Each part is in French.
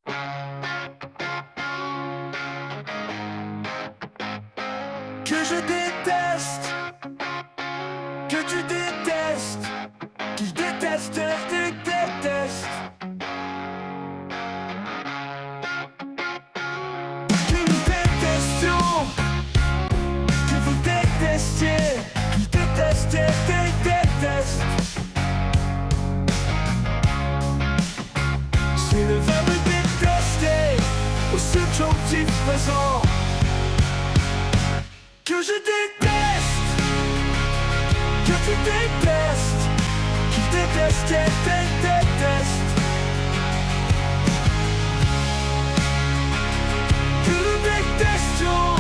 Que je déteste, que tu détestes, qu'il déteste, tu détestes. Que nous détestions, que vous détestiez, qu'il déteste, tu détestes. C'est le verbe détester au subjonctif présent. Que je déteste, que tu détestes, qu'il déteste, tu détestes. Que nous détestions,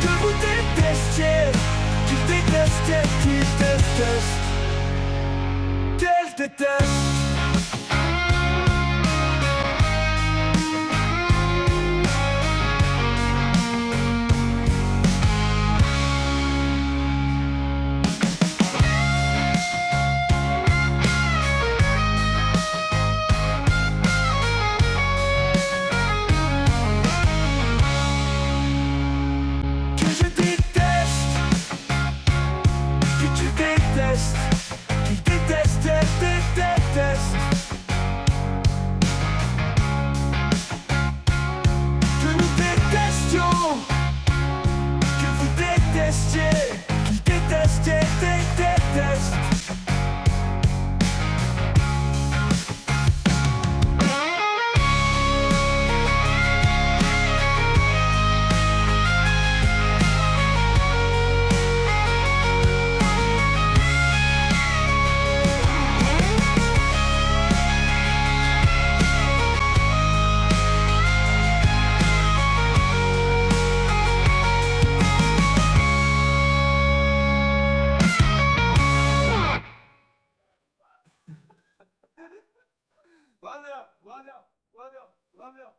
que vous détestiez, qu'il déteste, qu'il déteste, qu'elle déteste. Love you.